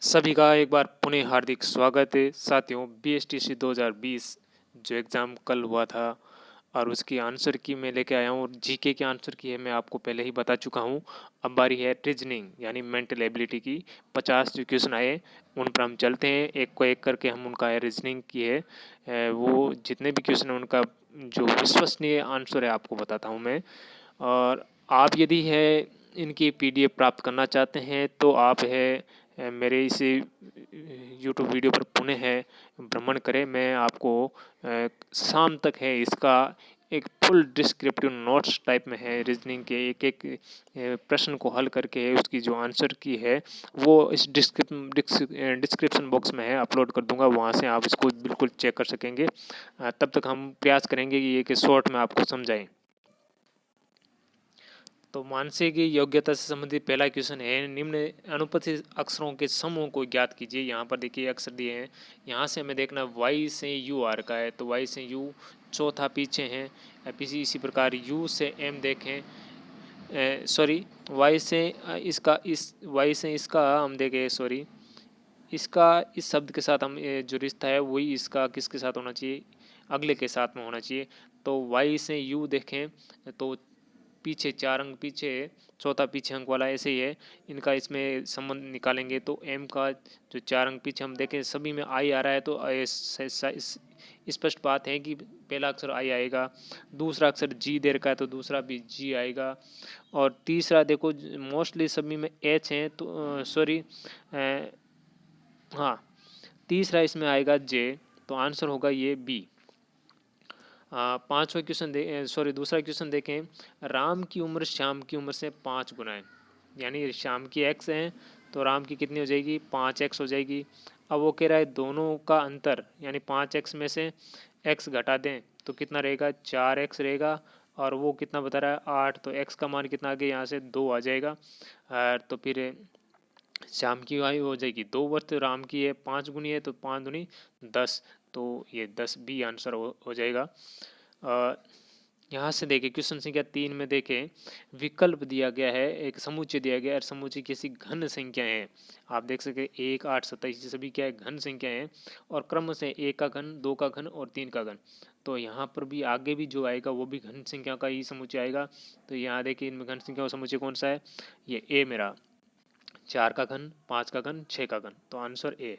सभी का एक बार पुनः हार्दिक स्वागत है साथियों। बीएसटीसी 2020 जो एग्ज़ाम कल हुआ था और उसकी आंसर की मैं लेके आया हूँ और जीके के आंसर की है मैं आपको पहले ही बता चुका हूँ। अब बारी है रीजनिंग यानी मेंटल एबिलिटी की। 50 जो क्वेश्चन आए उन पर हम चलते हैं, एक को एक करके हम उनका रीजनिंग की है वो जितने भी क्वेश्चन हैं उनका जो विश्वसनीय आंसर है आपको बताता हूँ मैं। और आप यदि है इनकी पीडीएफ प्राप्त करना चाहते हैं तो आप है मेरे इस यूट्यूब वीडियो पर पुनः है भ्रमण करें। मैं आपको शाम तक है इसका एक फुल डिस्क्रिप्टिव नोट्स टाइप में है रीजनिंग के एक एक प्रश्न को हल करके है उसकी जो आंसर की है वो इस डिस्क्रिप्शन बॉक्स में है अपलोड कर दूंगा, वहाँ से आप इसको बिल्कुल चेक कर सकेंगे। तब तक हम प्रयास करेंगे कि एक शॉर्ट में आपको समझाएं। तो मानसिक योग्यता से संबंधित पहला क्वेश्चन है, निम्न अनुपस्थित अक्षरों के समूह को ज्ञात कीजिए। यहाँ पर देखिए अक्षर दिए हैं, यहाँ से हमें देखना वाई से यू आ रखा है तो वाई से यू चौथा पीछे हैं। पीछे इसी प्रकार यू से एम देखें, सॉरी वाई से इसका इस वाई से इसका हम देखें, सॉरी इसका इस शब्द के साथ हम जो रिश्ता है वही इसका किसके साथ होना चाहिए, अगले के साथ में होना चाहिए। तो वाई से यू देखें तो पीछे 4 अंक पीछे चौथा पीछे अंक वाला ऐसे ही है, इनका इसमें संबंध निकालेंगे तो एम का जो 4 अंक पीछे हम देखें सभी में आई आ रहा है तो स्पष्ट बात है कि पहला अक्षर आई आएगा। दूसरा अक्षर जी दे रखा है तो दूसरा भी जी आएगा। और तीसरा देखो मोस्टली सभी में एच है तो सॉरी हाँ तीसरा इसमें आएगा जे, तो आंसर होगा ये बी। पांचवा क्वेश्चन सॉरी दूसरा क्वेश्चन देखें, राम की उम्र श्याम की उम्र से 5 गुना है, यानी श्याम की एक्स है तो राम की कितनी हो जाएगी 5x हो जाएगी। अब वो कह रहा है दोनों का अंतर यानी 5x में से x घटा दें तो कितना रहेगा 4x रहेगा, और वो कितना बता रहा है 8, तो x का मान कितना आ गया यहाँ से 2 आ जाएगा। तो फिर श्याम की आयु हो जाएगी 2 वर्ष, तो राम की है 5 गुनी है तो 5 दूनी 10, तो ये 10 बी आंसर हो जाएगा। यहाँ से देखें क्वेश्चन संख्या 3 में देखें, विकल्प दिया गया है, एक समुच्चय दिया गया है और समुच्चय किसी घन संख्या है। आप देख सकते हैं 1 8 27 सभी क्या है घन संख्या है और क्रम से 1 का घन 2 का घन और 3 का घन। तो यहाँ पर भी आगे भी जो आएगा वो भी घन संख्या का ही समुच्चय आएगा। तो यहाँ देखिए इनमें घन संख्या का समुच्चय कौन सा है, ये ए मेरा 4 का घन 5 का घन 6 का घन, तो आंसर ए।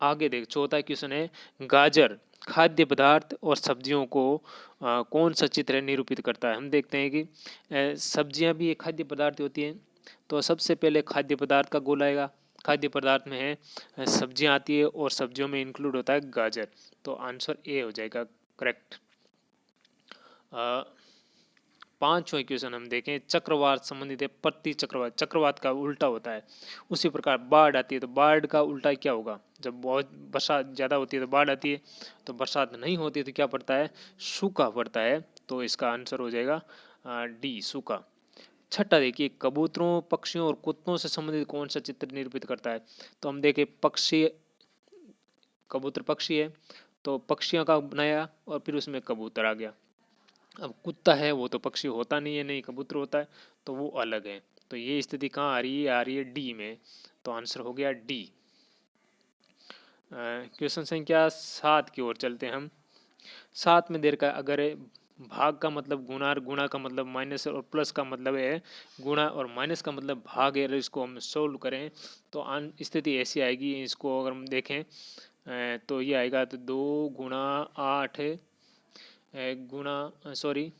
आगे देख चौथा क्वेश्चन है, गाजर खाद्य पदार्थ और सब्जियों को कौन सा चित्र निरूपित करता है। हम देखते हैं कि सब्जियां भी एक खाद्य पदार्थ होती हैं, तो सबसे पहले खाद्य पदार्थ का गोल आएगा। खाद्य पदार्थ में है सब्जियां आती है और सब्जियों में इंक्लूड होता है गाजर, तो आंसर ए हो जाएगा करेक्ट। पांचवा क्वेश्चन हम देखें, चक्रवात संबंधित है, प्रति चक्रवात चक्रवात का उल्टा होता है। उसी प्रकार बाढ़ आती है तो बाढ़ का उल्टा क्या होगा, जब बहुत बरसात ज़्यादा होती है तो बाढ़ आती है, तो बरसात नहीं होती है तो क्या पड़ता है सूखा पड़ता है, तो इसका आंसर हो जाएगा डी सूखा। छठा देखिए, कबूतरों पक्षियों और कुत्तों से संबंधित कौन सा चित्र निरूपित करता है। तो हम देखें पक्षी, कबूतर पक्षी है तो पक्षियों का बनाया और फिर उसमें कबूतर आ गया। अब कुत्ता है वो तो पक्षी होता नहीं है, नहीं कबूतर होता है, तो वो अलग है। तो ये स्थिति कहाँ आ रही है डी में, तो आंसर हो गया डी। क्वेश्चन संख्या 7 की ओर चलते हैं हम। 7 में देर का अगर भाग का मतलब गुणा और गुणा का मतलब माइनस और प्लस का मतलब है गुणा और माइनस का मतलब भाग है, अगर इसको हम सोल्व करें तो स्थिति ऐसी आएगी। इसको अगर हम देखें तो ये आएगा तो 2 गुणा 8 गुणा सॉरी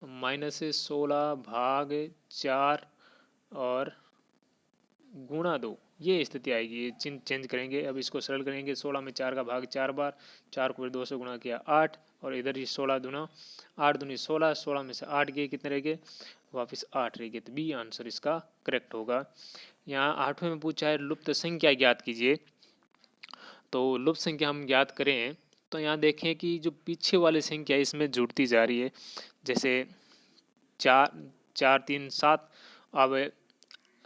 -16 भाग 4 और गुणा 2, ये स्थिति आएगी। ये चिन्ह चेंज करेंगे, अब इसको सरल करेंगे। 16 में 4 का भाग 4 बार, 4 को फिर 2 से गुणा किया 8, और इधर ही 16 दूना 8 दूनी 16, 16 में से 8 गए कितने रह गए वापस 8 रह गए, तो बी आंसर इसका करेक्ट होगा। यहाँ 8वें में पूछा है लुप्त संख्या ज्ञात कीजिए। तो लुप्त संख्या हम ज्ञात करें तो यहाँ देखें कि जो पीछे वाली संख्या इसमें जुड़ती जा रही है, जैसे 4 4 3 7, अब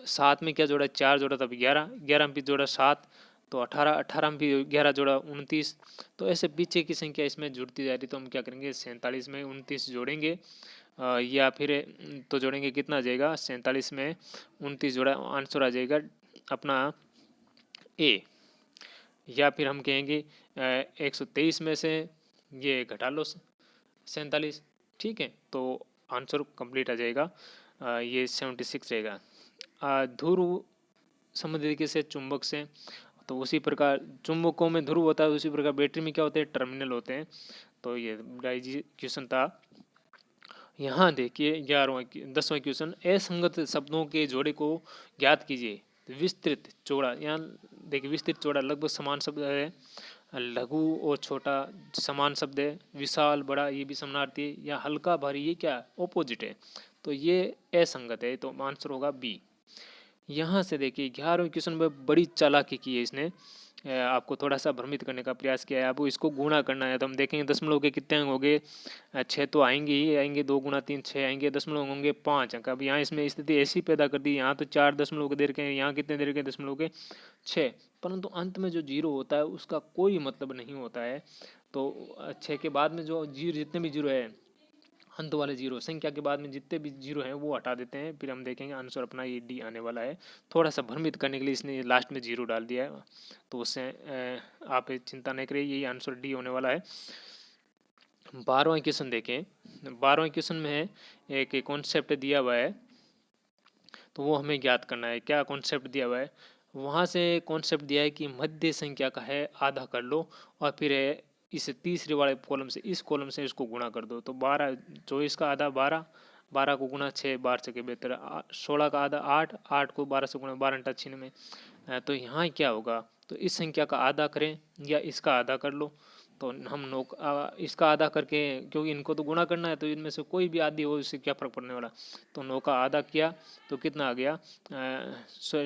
7 में क्या जोड़ा 4 जोड़ा तब 11, 11 में भी जोड़ा 7 तो 18, 18 में भी 11 जोड़ा 29, तो ऐसे पीछे की संख्या इसमें जुड़ती जा रही। तो हम क्या करेंगे 47 में 29 जोड़ेंगे या फिर तो जोड़ेंगे कितना आ जाएगा, 47 में 29 जोड़ा, आंसर आ जाएगा अपना ए। या फिर हम कहेंगे 123 में से ये घटा लो 47, ठीक है, तो आंसर कंप्लीट आ जाएगा, ये 76 रहेगा। ध्रुव संबंधित तरीके से चुंबक से, तो उसी प्रकार चुंबकों में ध्रुव होता है, उसी प्रकार बैटरी में क्या होते हैं, टर्मिनल होते हैं। तो ये डाइजी क्वेश्चन था। यहाँ देखिए 10वां क्वेश्चन, असंगत शब्दों के जोड़े को ज्ञात कीजिए। विस्तृत चौड़ा, यहाँ देखिए विस्तृत चौड़ा लगभग समान शब्द है, लघु और छोटा समान शब्द है, विशाल बड़ा ये भी समानार्थी है, या हल्का भारी ये क्या ऑपोजिट है, तो ये असंगत है, तो आंसर होगा बी। यहाँ से देखिए 11वें क्वेश्चन में बड़ी चालाकी की है इसने, आपको थोड़ा सा भ्रमित करने का प्रयास किया है। आपको इसको गुणा करना है, तो हम देखेंगे दशमलव के कितने अंक हो गए, 6 तो आएंगे ही आएंगे, 2 गुणा 3 6 आएंगे, दशमलव होंगे 5 अंक। अब यहाँ इसमें स्थिति ऐसी पैदा कर दी, यहाँ तो 4 दशमलव के दे रखे हैं, यहाँ कितने दे रखे हैं, दशमलव के 6, परंतु अंत में जो जीरो होता है उसका कोई मतलब नहीं होता है। तो 6 के बाद में जो जीरो, जितने भी जीरो है अंत वाले जीरो, संख्या के बाद में जितने भी जीरो हैं वो हटा देते हैं, फिर हम देखेंगे आंसर अपना ये डी आने वाला है। थोड़ा सा भ्रमित करने के लिए इसने लास्ट में जीरो डाल दिया है, तो उससे आप चिंता नहीं करिए, यही आंसर डी होने वाला है। 12वां क्वेश्चन देखें, 12वें क्वेश्चन में है एक कॉन्सेप्ट दिया हुआ है, तो वो हमें ज्ञात करना है। क्या कॉन्सेप्ट दिया हुआ है, वहाँ से कॉन्सेप्ट दिया है कि मध्य संख्या का है आधा कर लो, और फिर है इस तीसरे वाले कॉलम से इस कॉलम से इसको गुणा कर दो, तो 12, 24 का आधा 12, 12 को गुणा 6, 12 से के बेहतर 16 का आधा 8, 8 को 12 से गुणा 12 × 96। तो यहाँ क्या होगा, तो इस संख्या का आधा करें या इसका आधा कर लो, तो हम इसका आधा करके, क्योंकि इनको तो गुणा करना है, तो इनमें से कोई भी आधी हो इससे क्या फर्क पड़ने वाला, तो 9 का आधा किया तो कितना आ गया,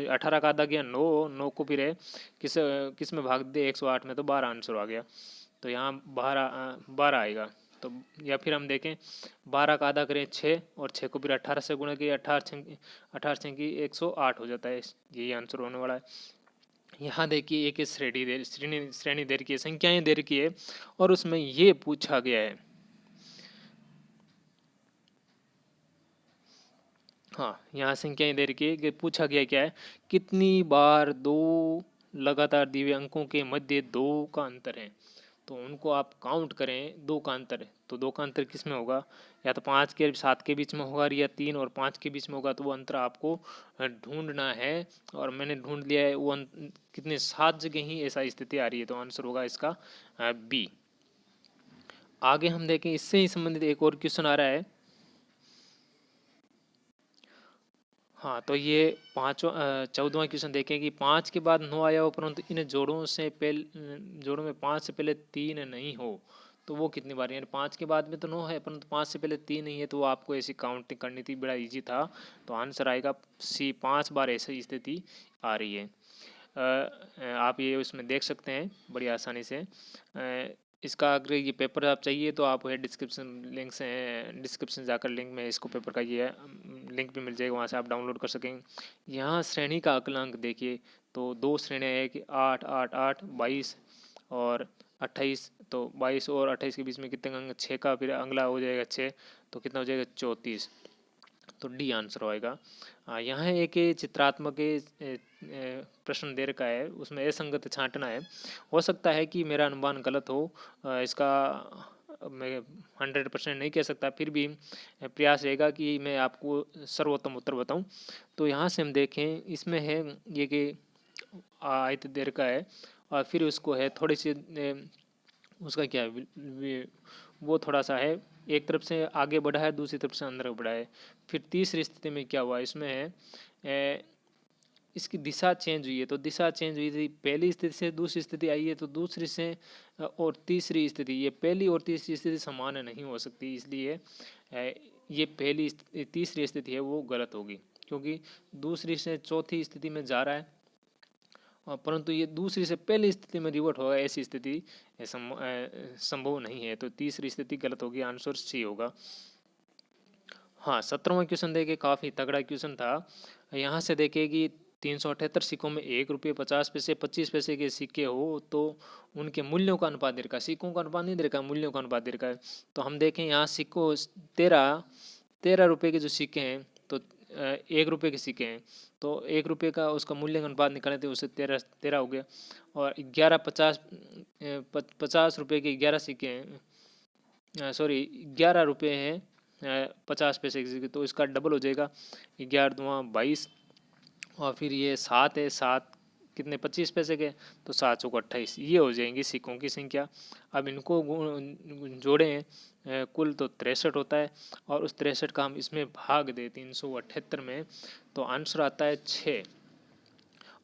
18 का आधा किया 9, 9 को फिर है किस में भाग दे 108 में, तो 12 आंसर आ गया, तो यहाँ 12 आएगा। तो या फिर हम देखें 12 का आधा करें 6, और 6 को फिर 18 से गुणा किया, 18 की 108 हो जाता है, यही आंसर होने वाला है। यहाँ देखिए एक श्रेणी दे रखी है, संख्याएं दे रखी है, और उसमें ये पूछा गया है, हाँ यहाँ संख्याएं दे रखी है कि पूछा गया क्या है, कितनी बार दो लगातार दिए हुए अंकों के मध्य 2 का अंतर है, तो उनको आप काउंट करें, 2 का अंतर है, तो 2 का अंतर किस में होगा, या तो 5 के 7 के बीच में होगा, या 3 और 5 के बीच में होगा, तो वो अंतर आपको ढूंढना है, और मैंने ढूंढ लिया है, वो कितने 7 जगह ही ऐसा स्थिति आ रही है, तो आंसर होगा इसका बी। आगे हम देखें, इससे ही संबंधित एक और क्वेश्चन आ रहा है, हाँ तो ये 14वां क्वेश्चन देखें कि 5 के बाद 9 आया हो, परंतु इन जोड़ों में 5 से पहले 3 नहीं हो, तो वो कितनी बार, यानी 5 के बाद में तो 9 है परंतु 5 से पहले 3 नहीं है, तो वो आपको ऐसी काउंटिंग करनी थी, बड़ा इजी था, तो आंसर आएगा सी, 5 बार ऐसी स्थिति आ रही है। आप ये उसमें देख सकते हैं बड़ी आसानी से। इसका अगर ये पेपर आप चाहिए तो आप डिस्क्रिप्शन जाकर लिंक में इसको पेपर का ये लिंक भी मिल जाएगा, वहाँ से आप डाउनलोड कर सकेंगे। यहाँ श्रेणी का आकलांक देखिए, तो 2 श्रेणियाँ है कि 8 8 8 22 और 28, तो 22 और 28 के बीच में कितने अंक, 6 का फिर अगला हो जाएगा 6, तो कितना हो जाएगा 34, तो डी आंसर होएगा। यहाँ एक चित्रात्मक प्रश्न दे रखा है, उसमें असंगत छांटना है, हो सकता है कि मेरा अनुमान गलत हो, इसका मैं 100% नहीं कह सकता, फिर भी प्रयास रहेगा कि मैं आपको सर्वोत्तम उत्तर बताऊं। तो यहाँ से हम देखें, इसमें है ये कि आयत दे रखा है, और फिर उसको है थोड़ी सी उसका क्या है, वो थोड़ा सा है, एक तरफ से आगे बढ़ा है, दूसरी तरफ से अंदर बढ़ा है। फिर तीसरी स्थिति में क्या हुआ, इसमें है इसकी दिशा चेंज हुई है, तो दिशा चेंज हुई थी, पहली स्थिति से दूसरी स्थिति आई है, तो दूसरी से और तीसरी स्थिति, ये पहली और तीसरी स्थिति समान नहीं हो सकती, इसलिए ये तीसरी स्थिति है वो गलत होगी, क्योंकि दूसरी से चौथी स्थिति में जा रहा है, परंतु ये दूसरी से पहली स्थिति में रिवर्ट होगा, ऐसी स्थिति संभव नहीं है, तो तीसरी स्थिति गलत होगी, आंसर सी होगा। हाँ 17वां क्वेश्चन देखे, काफ़ी तगड़ा क्वेश्चन था। यहाँ से देखे कि 378 सिक्कों में 1 रुपये 50 पैसे 25 पैसे के सिक्के हो, तो उनके मूल्यों का अनुपात दे रखा है, सिक्कों का अनुपात नहीं दे रखा है, मूल्यों का अनुपात दे रखा है। तो हम देखें यहाँ सिक्कों 13 13 रुपये के जो सिक्के हैं, तो 1 रुपये के सिक्के हैं, तो 1 रुपये का उसका मूल्य अनुपात निकाले थे, उससे 13 13 हो गया। और 50 रुपये के 11 सिक्के हैं, सॉरी 11 रुपये हैं 50 पैसे के सिक्के, तो इसका डबल हो जाएगा, 11 दूना 22। और फिर ये 7 है, 7 कितने 25 पैसे के, तो 7 चौको 28, ये हो जाएंगी सिक्कों की संख्या। अब इनको जोड़ें कुल तो 63 होता है, और उस 63 का हम इसमें भाग दें 378 में, तो आंसर आता है 6।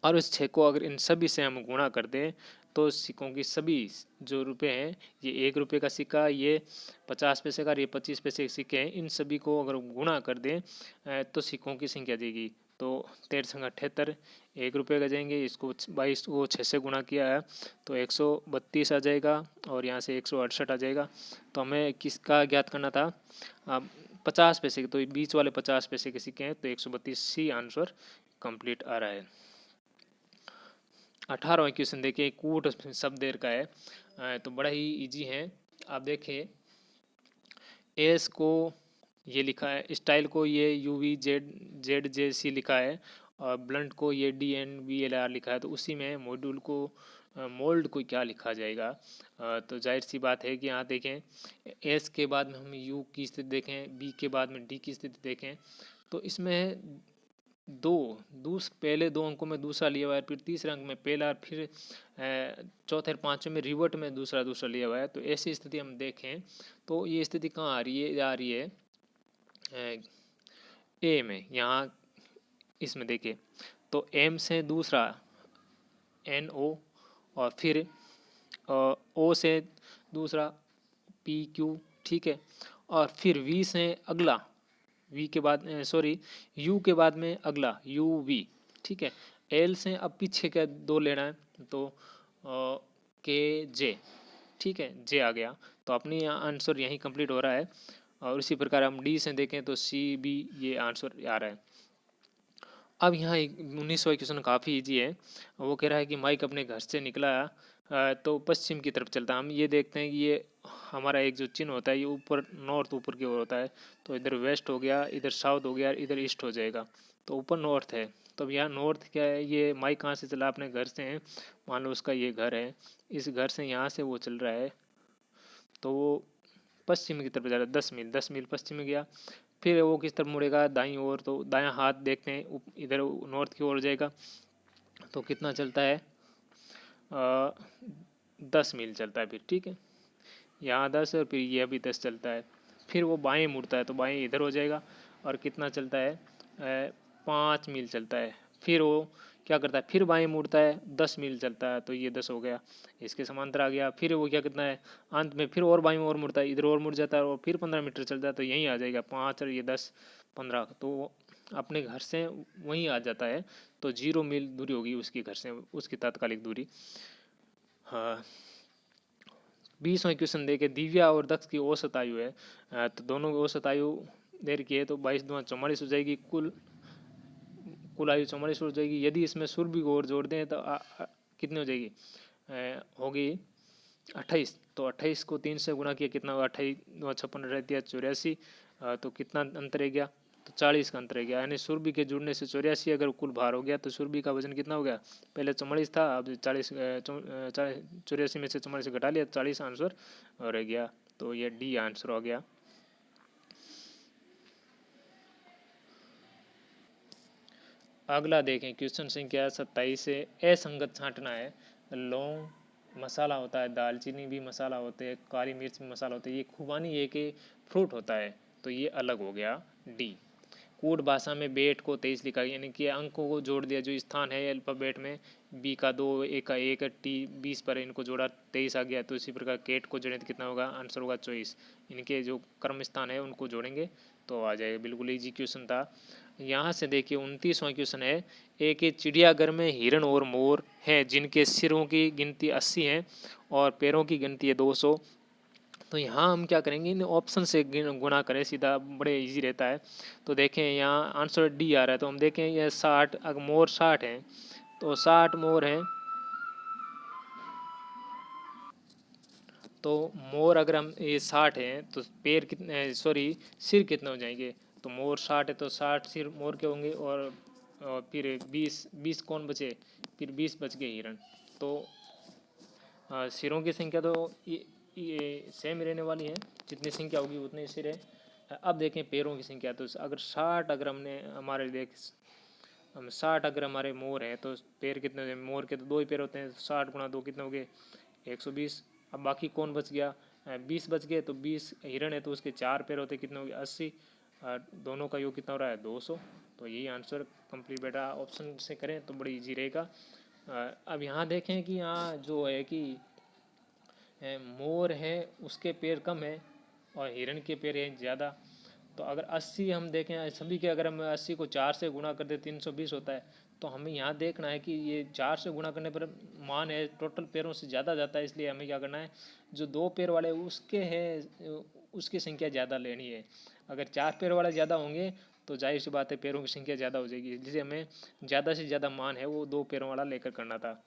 और उस 6 को अगर इन सभी से हम गुणा कर दें, तो सिक्कों की सभी जो रुपए हैं, ये 1 रुपये का सिक्का, ये 50 पैसे का, ये 25 पैसे के सिक्के हैं, इन सभी को अगर गुणा कर दें तो सिक्कों की संख्या देगी। तो 13×78 1 रुपये का जाएंगे, इसको 22 को 6 से गुणा किया है तो 132 आ जाएगा, और यहाँ से 168 आ जाएगा। तो हमें किसका ज्ञात करना था, 50 पैसे के, तो बीच वाले 50 पैसे के सिक्के हैं, तो 132 सी आंसर कंप्लीट आ रहा है। 18वां क्वेश्चन देखिए, कूट शब्द देर का है, तो बड़ा ही इजी है। आप देखिए, एस को ये लिखा है, स्टाइल को ये UVZZ लिखा है, और ब्लंट को ये DNVLR लिखा है, तो उसी में मॉड्यूल को मोल्ड को क्या लिखा जाएगा। तो जाहिर सी बात है कि यहाँ देखें, एस के बाद में हम यू की स्थिति देखें, बी के बाद में डी की स्थिति देखें, तो इसमें पहले 2 अंकों में दूसरा लिया हुआ है, फिर तीसरे अंक में पहला, फिर चौथे और पाँचवें में रिवर्ट में दूसरा लिया हुआ है। तो ऐसी स्थिति हम देखें तो ये स्थिति कहाँ आ रही है, आ रही है ए में। यहाँ इसमें देखिए, तो एम से दूसरा NO, और फिर O से दूसरा PQ, ठीक है, और फिर V से अगला, वी के बाद यू के बाद में अगला UV, ठीक है। एल से अब पीछे का 2 लेना है, तो KJ, ठीक है, जे आ गया, तो अपनी आंसर यहीं कंप्लीट हो रहा है। और उसी प्रकार हम डी से देखें तो CB, ये आंसर आ रहा है। अब यहाँ 19वां क्वेश्चन काफ़ी इजी है। वो कह रहा है कि माइक अपने घर से निकला तो पश्चिम की तरफ चलता है। हम ये देखते हैं कि ये हमारा एक जो चिन्ह होता है, ये ऊपर नॉर्थ ऊपर की ओर होता है, तो इधर वेस्ट हो गया, इधर साउथ हो गया, इधर ईस्ट हो जाएगा, तो ऊपर नॉर्थ है। तो अब यहाँ नॉर्थ क्या है, ये माइक कहाँ से चला, अपने घर से है, मान लो उसका ये घर है, इस घर से यहाँ से वो चल रहा है, तो वो पश्चिम की तरफ जा रहा है, 10 मील पश्चिम में गया। फिर वो किस तरफ मुड़ेगा, दाईं ओर, तो दायां हाथ देखते हैं, इधर नॉर्थ की ओर जाएगा, तो कितना चलता है, 10 मील चलता है फिर, ठीक है, यहाँ 10 और फिर ये भी 10 चलता है। फिर वो बाएं मुड़ता है, तो बाएं इधर हो जाएगा, और कितना चलता है, 5 मील चलता है। फिर वो क्या करता है, फिर बाएं मुड़ता है, 10 मील चलता है, तो ये 10 हो गया, इसके समांतर आ गया। फिर वो क्या करता है, अंत में फिर और बाएं और मुड़ता है, इधर और मुड़ जाता है, और फिर 15 मीटर चलता है, तो यहीं आ जाएगा 5 और ये 10 15, तो अपने घर से वहीं आ जाता है। तो 0 मील दूरी होगी उसकी घर से, उसकी तात्कालिक दूरी। हाँ, 20वां क्वेश्चन देखे, दिव्या और दक्ष की औसत आयु है, तो दोनों की औसत आयु देर की है, तो 22×2 = 44 हो जाएगी, कुल आयु 44 हो जाएगी। यदि इसमें सुरभि को और जोड़ दें तो कितनी हो जाएगी, होगी 28, तो 28 को 3 से गुणा किया, कितना होगा, 28×2 = 56 रहती है, 84, तो कितना अंतर है गया, तो 40 का अंतर है गया, यानी सुरभि के जुड़ने से 84 अगर कुल भार हो गया, तो सुरभि का वजन कितना हो गया, पहले 44 था, अब 40, 84 में से 44 घटा लिया, 40 आंसर रह गया, तो ये डी आंसर हो गया। अगला देखें, क्वेश्चन संख्या 27 से, असंगत छांटना है। लौंग मसाला होता है, दालचीनी भी मसाला होते हैं, काली मिर्च भी मसाला होते हैं, ये खुबानी एक फ्रूट होता है, तो ये अलग हो गया डी। कूट भाषा में बेट को 23 लिखा गया, यानी कि अंकों को जोड़ दिया, जो स्थान है अल्फाबेट में, बी का 2, ए का 1, टी 20 पर इनको जोड़ा 23 आ गया। तो इसी प्रकार केट को जोड़ें तो कितना होगा, आंसर होगा 24। इनके जो कर्म स्थान है उनको जोड़ेंगे तो आ जाएगा। बिल्कुल इजी क्वेश्चन था। यहाँ से देखिए 29वां क्वेश्चन है, एक चिड़ियाघर में हिरण और मोर हैं जिनके सिरों की गिनती 80 है और पैरों की गिनती है 200। तो यहाँ हम क्या करेंगे, इन ऑप्शन से गुणा करें सीधा, बड़े इजी रहता है। तो देखें यहाँ आंसर डी आ रहा है, तो हम देखें ये 60, अगर मोर 60 हैं तो 60 मोर हैं, तो मोर अगर हम ये 60 हैं तो पैर कितने, सॉरी सिर कितने हो जाएंगे, तो मोर 60 है तो 60 सिर मोर के होंगे, और फिर 20 कौन बचे, फिर 20 बच गए हिरण। तो सिरों की संख्या तो ये सेम रहने वाली है, जितनी संख्या होगी उतने सिर है। अब देखें पैरों की संख्या, तो अगर 60 अगर हमने हमारे देख हम 60 अगर हमारे मोर है तो पैर कितने होते हैं, मोर के तो 2 ही पैर होते हैं, 60 गुणा 2 कितने हो गए 120। अब बाकी कौन बच गया, 20 बच गए, तो 20 हिरण है तो उसके 4 पैर होते कितने हो गए 80, दोनों का योग कितना हो रहा है 200। तो यही आंसर कंप्लीट बेटा, ऑप्शन से करें तो बड़ी इजी रहेगा। अब यहाँ देखें कि यहाँ जो है कि मोर है उसके पैर कम है और हिरण के पैर है ज़्यादा। तो अगर 80 हम देखें सभी के, अगर हम 80 को 4 से गुणा कर दे 320 होता है। तो हमें यहाँ देखना है कि ये 4 से गुणा करने पर मान है टोटल पैरों से ज़्यादा जाता है, इसलिए हमें क्या करना है, जो 2 पैर वाले उसके है उसकी संख्या ज़्यादा लेनी है। अगर 4 पैर वाले ज़्यादा होंगे तो जाहिर सी बात है पैरों की संख्या ज़्यादा हो जाएगी, जिसे हमें ज़्यादा से ज़्यादा मान है वो 2 पैरों वाला लेकर करना था।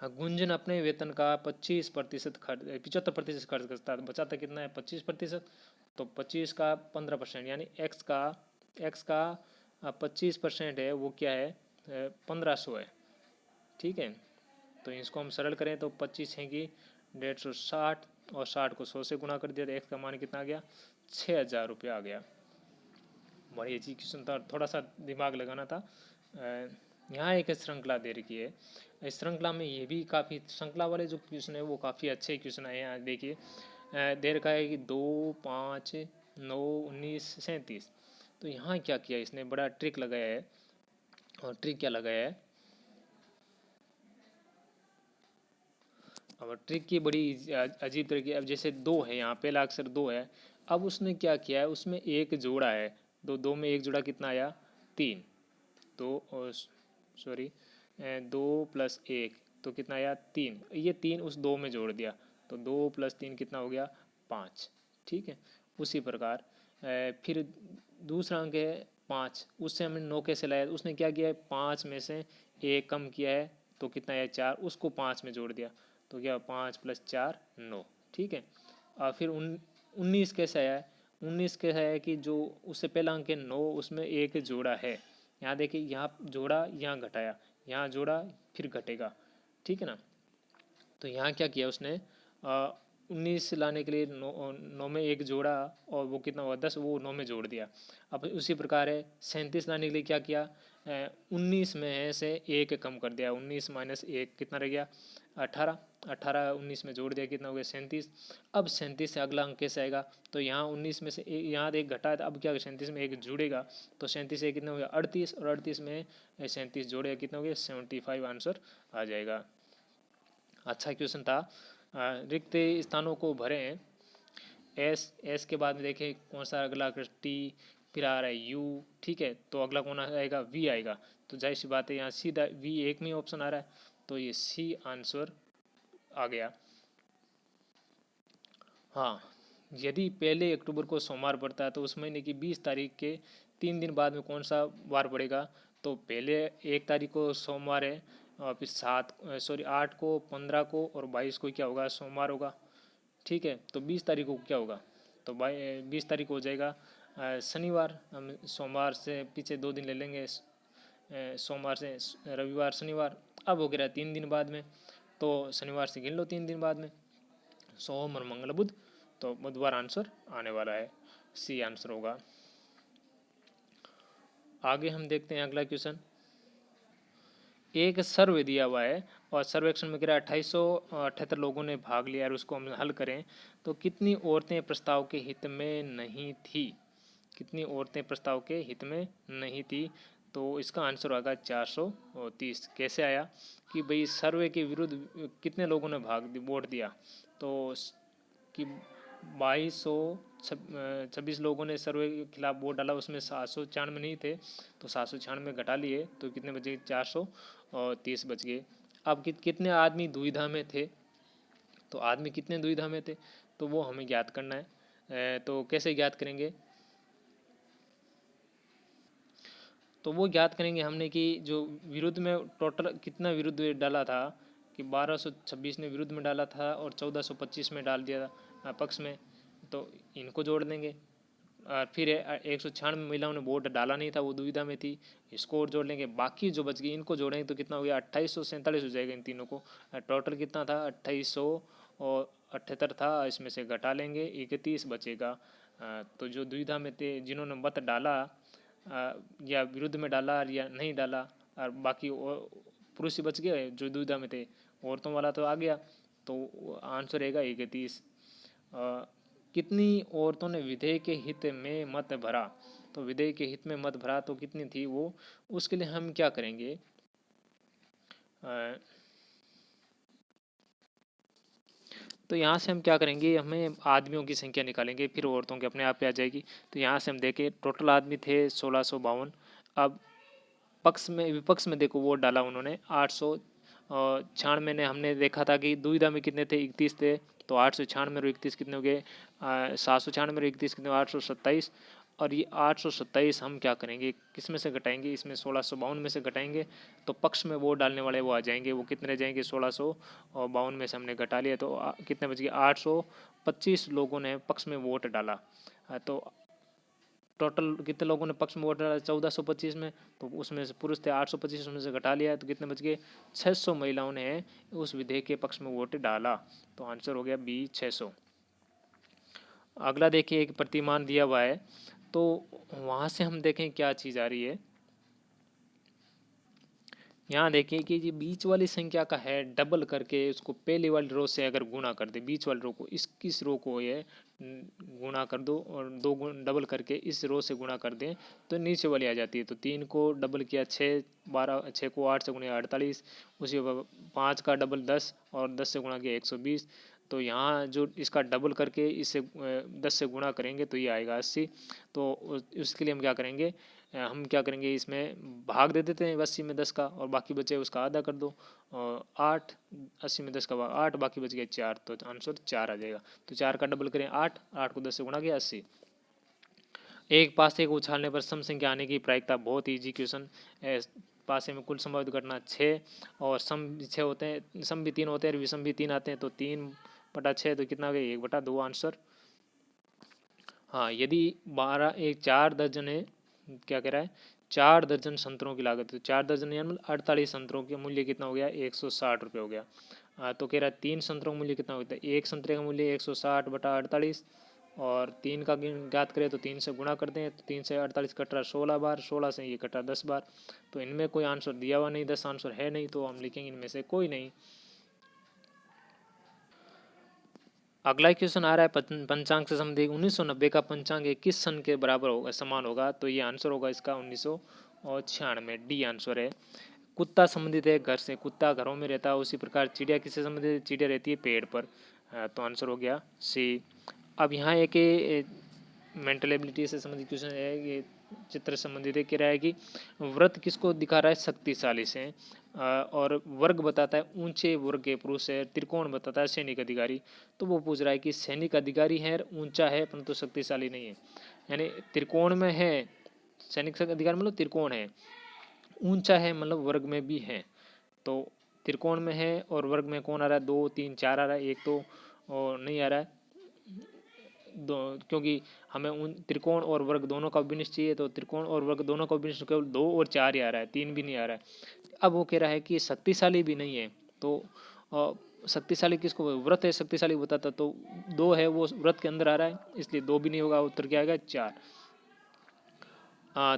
गुंजन अपने वेतन का 25% खर्च 75% खर्च करता है, बचाता कितना है 25%। तो 25 का 15% यानी एक्स का 25% है वो क्या है 1500 है। ठीक है, तो इसको हम सरल करें तो 25 है कि 150 और 60 को 100 से गुणा कर दिया तो एक्स का मान कितना आ गया 6000 रुपया आ गया। बड़ी एजुकेशन था, थोड़ा सा दिमाग लगाना था। यहाँ एक श्रृंखला दे रखी है, इस श्रृंखला में ये भी काफ़ी श्रृंखला वाले जो क्वेश्चन है वो काफ़ी अच्छे क्वेश्चन आए हैं। यहाँ देखिए दे रखा है कि 2 5 9 19 37। तो यहाँ क्या किया इसने, बड़ा ट्रिक लगाया है। और ट्रिक क्या लगाया है, अब ट्रिक की बड़ी अजीब तरीके। अब जैसे 2 है, यहाँ पहला अक्षर 2 है, अब उसने क्या किया है उसमें एक जोड़ा है, दो में एक जोड़ा कितना आया 3, दो सॉरी 2 + 1 तो कितना आया 3, ये 3 उस 2 में जोड़ दिया तो 2 + 3 कितना हो गया 5। ठीक है, उसी प्रकार फिर दूसरा अंक है 5, उससे हमने 9 कैसे लाया, उसने क्या किया है 5 में से 1 कम किया है तो कितना है 4, उसको 5 में जोड़ दिया तो क्या 5 + 4 9। ठीक है, और फिर 19 कैसे आया है, 19 कैसे आया है कि जो उससे पहला अंक है 9 उसमें एक जोड़ा है। यहाँ देखिए यहाँ जोड़ा यहाँ घटाया, यहाँ जोड़ा फिर घटेगा। ठीक है ना, तो यहाँ क्या किया उसने 19 लाने के लिए 9 में एक जोड़ा और वो कितना हुआ 10, वो 9 में जोड़ दिया। अब उसी प्रकार है 37 लाने के लिए क्या किया 19 में से एक कम कर दिया, 19 - 1 कितना रह गया 18, 18 19 में जोड़ दिया कितना हो गया 37। अब 37 से अगला अंक कैसे आएगा, तो यहाँ 19 में से यहाँ एक घटा है, तो अब क्या 37 में एक जुड़ेगा तो 37 से कितना हो गया 38, और 38 में 37 जोड़ेगा कितना हो गया 75 आंसर आ जाएगा। अच्छा क्वेश्चन था। रिक्त स्थानों को भरें, एस के बाद में देखें कौन सा अगला अक्षर टी, फिर आ रहा है यू। ठीक है, तो अगला कौन आएगा वी आएगा, तो जाहिर सी बात है यहाँ सीधा वी एक में ऑप्शन आ रहा है तो ये सी आंसर आ गया। हाँ, यदि पहले अक्टूबर को सोमवार पड़ता है तो उस महीने की 20 तारीख के 3 दिन बाद में कौन सा वार पड़ेगा, तो पहले 1 तारीख को सोमवार है और फिर 8 को 15 को और 22 को क्या होगा सोमवार होगा। ठीक है, तो 20 तारीख को क्या होगा, तो 20 तारीख को हो जाएगा शनिवार। हम सोमवार से पीछे 2 दिन ले लेंगे, सोमवार से रविवार शनिवार, अब हो गया 3 दिन बाद में, तो शनिवार से गिन लो 3 दिन बाद में, सोम और मंगल बुध, तो बुधवार आंसर आने वाला है, सी आंसर होगा। आगे हम देखते हैं अगला क्वेश्चन। एक सर्वे दिया हुआ है और सर्वेक्षण में कह 2878 लोगों ने भाग लिया और उसको हम हल करें तो कितनी औरतें प्रस्ताव के हित में नहीं थी, कितनी औरतें प्रस्ताव के हित में नहीं थी, तो इसका आंसर होगा 430। कैसे आया कि भाई सर्वे के विरुद्ध कितने लोगों ने वोट दिया, तो कि 2226 लोगों ने सर्वे के खिलाफ वोट डाला, उसमें 796 नहीं थे तो 796 घटा लिए तो कितने बचे 430 बच गए। अब कितने आदमी दुविधा में थे, तो आदमी कितने दुविधा में थे तो वो हमें ज्ञात करना है। तो कैसे ज्ञात करेंगे, तो वो ज्ञात करेंगे हमने कि जो विरुद्ध में टोटल कितना विरुद्ध डाला था कि 1226 ने विरुद्ध में डाला था और 1425 में डाल दिया था पक्ष में, तो इनको जोड़ देंगे फिर 196 महिलाओं ने वोट डाला नहीं था, वो दुविधा में थी। इसको और जोड़ लेंगे, बाकी जो बच गई इनको जोड़ेंगे तो कितना हो गया 2847 हो जाएगा इन तीनों को। टोटल कितना था 2878 था, इसमें से घटा लेंगे 31 बचेगा। तो जो दुविधा में थे जिन्होंने मत डाला या विरुद्ध में डाला या नहीं डाला, और बाकी पुरुष ही बच गए जो दुविधा में थे, औरतों वाला तो आ गया। तो आंसर रहेगा 31। कितनी औरतों ने विधेयक के हित में मत भरा, तो विधेयक के हित में मत भरा तो कितनी थी वो, उसके लिए हम क्या करेंगे, तो यहाँ से हम क्या करेंगे, हमें आदमियों की संख्या निकालेंगे, फिर औरतों की अपने आप पे आ जाएगी। तो यहाँ से हम देखें टोटल आदमी थे 1652। अब पक्ष में विपक्ष में देखो वोट डाला उन्होंने 896 ने, हमने देखा था कि दुविधा में कितने थे 31 थे, तो 896 और 31 कितने हो गए 796 और 31 कितने 827। और ये 827 हम क्या करेंगे, किस में से घटाएंगे, इसमें 1652 में से घटाएंगे, तो पक्ष में वोट डालने वाले वो आ जाएंगे, वो कितने रह जाएंगे 1652 में से हमने घटा लिया, तो कितने बच गए 825 लोगों ने पक्ष में वोट डाला। तो टोटल कितने लोगों ने पक्ष में वोट डाला 1425 में, तो उसमें से पुरुष थे 825, उसमें से घटा लिया है तो कितने बच गए 600 महिलाओं ने उस विधेयक के पक्ष में वोट डाला। तो आंसर हो गया बी 600। अगला देखिए एक प्रतिमान दिया हुआ है, तो वहाँ से हम देखें क्या चीज़ आ रही है। यहाँ देखिए कि ये बीच वाली संख्या का है डबल करके उसको पहली वाली रो से अगर गुणा कर दे, बीच वाली रो को किस रो को ये गुणा कर दो और दो डबल करके इस रो से गुणा कर दें तो नीचे वाली आ जाती है। तो 3 को डबल किया 6, 12, 6 को 8 से गुणा 48, उसी 5 का डबल 10 और 10 से गुणा किया 120। तो यहाँ जो इसका डबल करके इसे 10 से गुणा करेंगे तो ये आएगा 80। तो उसके लिए हम क्या करेंगे, हम क्या करेंगे इसमें भाग दे देते हैं 80 में 10 का, और बाकी बचे उसका आधा कर दो, और 8, 80 में 10 का 8, बाकी बच गया 4, तो आंसर 4 आ जाएगा। तो 4 का डबल करें 8, 8 को 10 से गुणा किया 80। एक पासे को उछालने पर सम संख्या आने की प्रायिकता, बहुत ईजी क्वेश्चन। पासे में कुल संभावित घटना 6 और सम 6 होते हैं, सम भी 3 होते हैं और विषम भी 3 आते हैं, तो 3/6 तो कितना हो गया 1/2 आंसर। हाँ, यदि 4 दर्जन है, क्या कह रहा है 4 दर्जन संतरों की लागत, तो 4 दर्जन यानी 48 संतरों के मूल्य कितना हो गया 160 रुपये हो गया। तो कह रहा है 3 संतरों का मूल्य कितना होता है, एक संतरे का मूल्य 160/48, और 3 का ज्ञात करें तो 3 से गुणा करते हैं, तो 3 से 48 कट रहा 16 बार, 16 से ये कटा 10 बार। तो इनमें कोई आंसर दिया हुआ नहीं, 10 आंसर है नहीं, तो हम लिखेंगे इनमें से कोई नहीं। अगला क्वेश्चन आ रहा है पंचांग से संबंधित 1990 का पंचांग किस सन के बराबर होगा, समान होगा, तो ये आंसर होगा इसका 1996, डी आंसर है। कुत्ता संबंधित है घर से, कुत्ता घरों में रहता है, उसी प्रकार चिड़िया किससे संबंधित है, चिड़िया रहती है पेड़ पर। तो आंसर हो गया सी। अब यहाँ एक मेंटल एबिलिटी से संबंधित क्वेश्चन है, ये चित्र संबंधित है, कह रहा है कि व्रत किसको दिखा रहा है शक्तिशाली से, और वर्ग बताता है ऊंचे वर्ग के पुरुष है, त्रिकोण बताता है सैनिक अधिकारी। तो वो पूछ रहा है कि सैनिक अधिकारी है, ऊंचा है परंतु शक्तिशाली नहीं है, यानी त्रिकोण में है, सैनिक अधिकारी मतलब त्रिकोण है, ऊंचा है मतलब वर्ग में भी है। तो त्रिकोण में है और वर्ग में कौन आ रहा है, 2, 3, 4 आ रहा है, एक तो और नहीं आ रहा है दो, क्योंकि हमें उन त्रिकोण और वर्ग दोनों का विनिश्चय चाहिए, तो त्रिकोण और वर्ग दोनों का विनिश्चय केवल 2 और 4 ही आ रहा है, 3 भी नहीं आ रहा है। अब वो कह रहा है कि शक्तिशाली भी नहीं है, तो शक्तिशाली किसको व्रत है शक्तिशाली बताता, तो 2 है वो व्रत के अंदर आ रहा है, इसलिए 2 भी नहीं होगा, उत्तर क्या आएगा 4।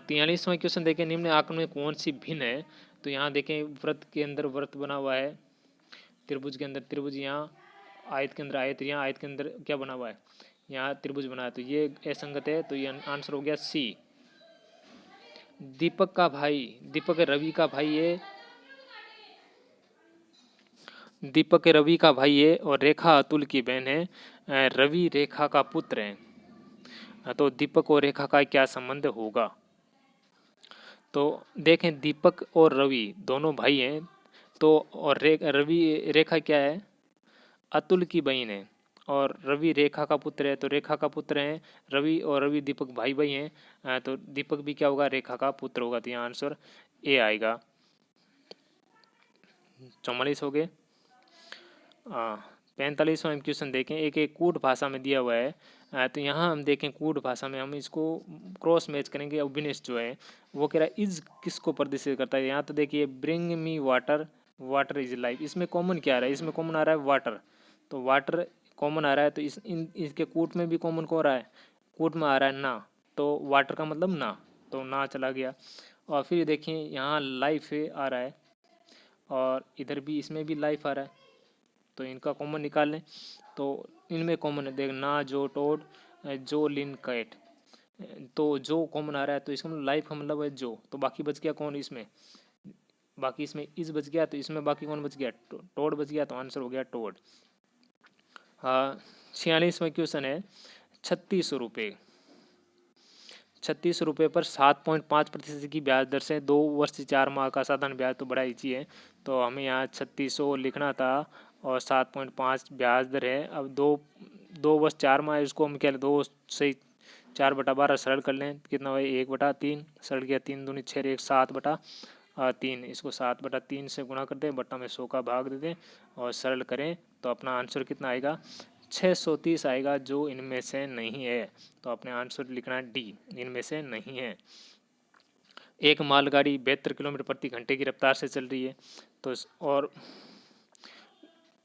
43वां क्वेश्चन देखें, निम्न आंकड़ों में कौन सी भिन्न है, तो यहाँ देखें व्रत के अंदर व्रत बना हुआ है, त्रिभुज के अंदर त्रिभुज, यहाँ आयत के अंदर आयत, यहाँ आयत के अंदर क्या बना हुआ है, यहाँ त्रिभुज बना है, तो ये असंगत है, तो ये आंसर हो गया सी। दीपक का भाई, दीपक रवि का भाई है, दीपक रवि का भाई है और रेखा अतुल की बहन है, रवि रेखा का पुत्र है, तो दीपक और रेखा का क्या संबंध होगा। तो देखें दीपक और रवि दोनों भाई हैं, तो और रवि रेखा क्या है अतुल की बहन है, और रवि रेखा का पुत्र है, तो रेखा का पुत्र है रवि, और रवि दीपक भाई भाई हैं, तो दीपक भी क्या होगा रेखा का पुत्र होगा, तो यहाँ आंसर ए आएगा। 44 हो गए। 45वां क्वेश्चन देखें, एक कूट भाषा में दिया हुआ है, तो यहाँ हम देखें कूट भाषा में हम इसको क्रॉस मैच करेंगे। अविनेश जो है वो कह रहा है इज किसको प्रदर्शित करता है। यहाँ तो देखिए bring me water, water is life, इसमें कॉमन क्या आ रहा है, इसमें कॉमन आ रहा है वाटर, तो वाटर कॉमन आ रहा है। तो इसके कूट में भी कॉमन को रहा है, कूट में आ रहा है ना, तो वाटर का मतलब ना, तो ना चला गया। और फिर देखिए यहाँ लाइफ आ रहा है और इधर भी इसमें भी लाइफ आ रहा है, तो इनका कॉमन निकाल लें। तो इनमें कॉमन है देख ना, जो टोड, जो लिन कैट, तो जो कॉमन आ रहा है तो इसका मतलब लाइफ का मतलब है जो, तो बाकी बच गया कौन इसमें, बाकी इसमें इस बच गया, तो इसमें बाकी कौन बच गया, टोड बच गया, तो आंसर हो गया टोड। हाँ 46वां क्वेश्चन है 3600 रुपये, 3600 रुपये पर 7.5% की ब्याज दर से 2 वर्ष से 4 माह का साधारण ब्याज, तो बड़ा ईजी है। तो हमें यहाँ 3600 लिखना था और 7.5 ब्याज दर है। अब 2 वर्ष 4 माह है, इसको हम क्या 2 से 4/12 सरल कर लें, कितना हुआ 1/3 सरल किया, 3 दूनी 6 1 7/3, इसको 7/3 से गुणा कर दें, बट्टा में 100 का भाग दे दें और सरल करें तो अपना आंसर कितना आएगा 630 आएगा, जो इनमें से नहीं है। तो अपने आंसर लिखना है डी, इनमें से नहीं है। एक मालगाड़ी 72 किलोमीटर प्रति घंटे की रफ्तार से चल रही है, तो और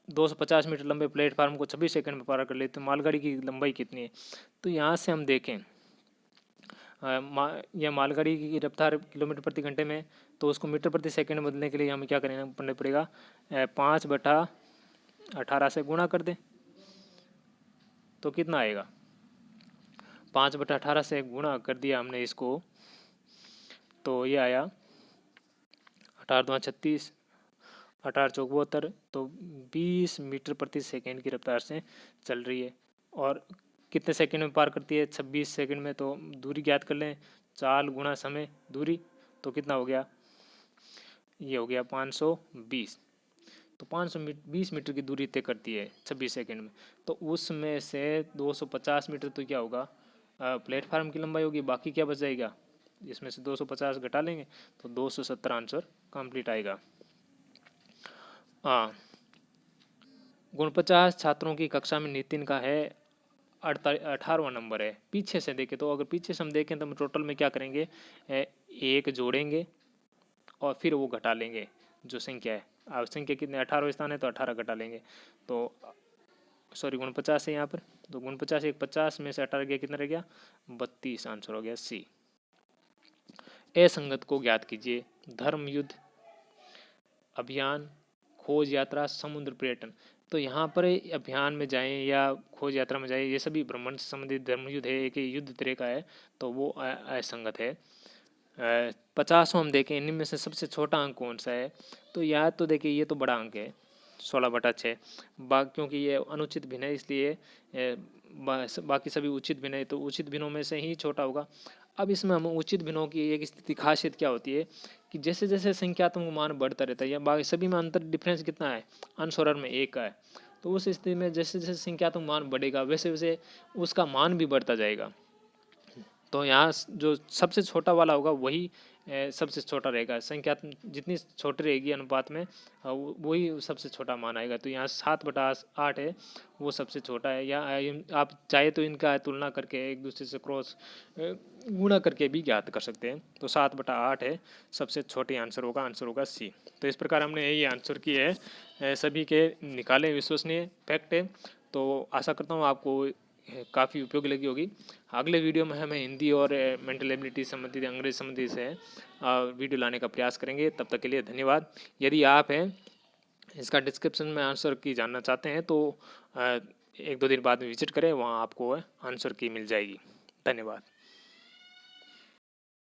250 मीटर लंबे प्लेटफार्म को 26 सेकंड में पार कर लेते, तो मालगाड़ी की लंबाई कितनी है। तो यहाँ से हम देखें यह मालगाड़ी की रफ्तार किलोमीटर प्रति घंटे में, तो उसको मीटर प्रति सेकंड में बदलने के लिए हमें क्या करना पड़ेगा, 5/18 से गुणा कर दें, तो कितना आएगा 5/18 से गुणा कर दिया हमने इसको, तो ये आया 18×2 = 36, 18×4 = 72, तो 20 मीटर प्रति सेकंड की रफ्तार से चल रही है। और कितने सेकंड में पार करती है 26 सेकंड में, तो दूरी ज्ञात कर लें, चाल गुणा समय दूरी, तो कितना हो गया, ये हो गया 520, तो 520 मीटर की दूरी तय करती है 26 सेकंड में। तो उसमें से 250 मीटर तो क्या होगा प्लेटफार्म की लंबाई होगी, बाकी क्या बच जाएगा, इसमें से 250 घटा लेंगे तो 270 आंसर कंप्लीट आएगा। 49 छात्रों की कक्षा में नितिन का है 18वां नंबर है। पीछे से देखें तो अगर पीछे से हम देखें तो हम टोटल में क्या करेंगे, एक जोड़ेंगे और फिर वो घटा लेंगे जो संख्या है। अब संख्या कितने 18 स्थान है तो 18 घटा लेंगे, तो सॉरी 49 है यहाँ पर, तो 49 एक 50 में से 18 गया, कितना रह गया 32, आंसर हो गया सी। असंगत को ज्ञात कीजिए। धर्म युद्ध, अभियान, खोज यात्रा, समुद्र पर्यटन। तो यहाँ पर अभियान में जाएं या खोज यात्रा में जाएं, ये सभी ब्रह्मांड से संबंधित धर्म युद्ध है, एक युद्ध तरह का है, तो वो असंगत है। 50 हम देखें, इनमें से सबसे छोटा अंक कौन सा है, तो यार तो देखिए ये तो बड़ा अंक है 16/6, क्योंकि ये अनुचित भिन्न है, इसलिए बाकी सभी उचित भिन्न है, तो उचित भिन्नों में से ही छोटा होगा। अब इसमें हम उचित भिन्नों की एक स्थिति खासियत क्या होती है कि जैसे जैसे संख्यात्मक मान बढ़ता रहता है, या बाकी सभी में अंतर डिफरेंस कितना है, अंश और हर में 1 का है, तो उस स्थिति में जैसे जैसे संख्यात्मक मान बढ़ेगा वैसे वैसे उसका मान भी बढ़ता जाएगा। तो यहाँ जो सबसे छोटा वाला होगा वही सबसे छोटा रहेगा, संख्या जितनी छोटी रहेगी अनुपात में वही सबसे छोटा मान आएगा। तो यहाँ 7/8 है वो सबसे छोटा है, या आप चाहे तो इनका तुलना करके एक दूसरे से क्रॉस गुणा करके भी ज्ञात कर सकते हैं। तो 7/8 है सबसे छोटी, आंसर होगा सी। तो इस प्रकार हमने ये आंसर किए हैं, सभी के निकाले विश्वसनीय फैक्ट है। तो आशा करता हूँ आपको काफ़ी उपयोगी लगी होगी। अगले वीडियो में हमें हिंदी और मेंटल एबिलिटी संबंधित, अंग्रेजी संबंधित से वीडियो लाने का प्रयास करेंगे। तब तक के लिए धन्यवाद। यदि आप हैं इसका डिस्क्रिप्शन में आंसर की जानना चाहते हैं तो 1-2 दिन बाद में विजिट करें, वहाँ आपको आंसर की मिल जाएगी। धन्यवाद।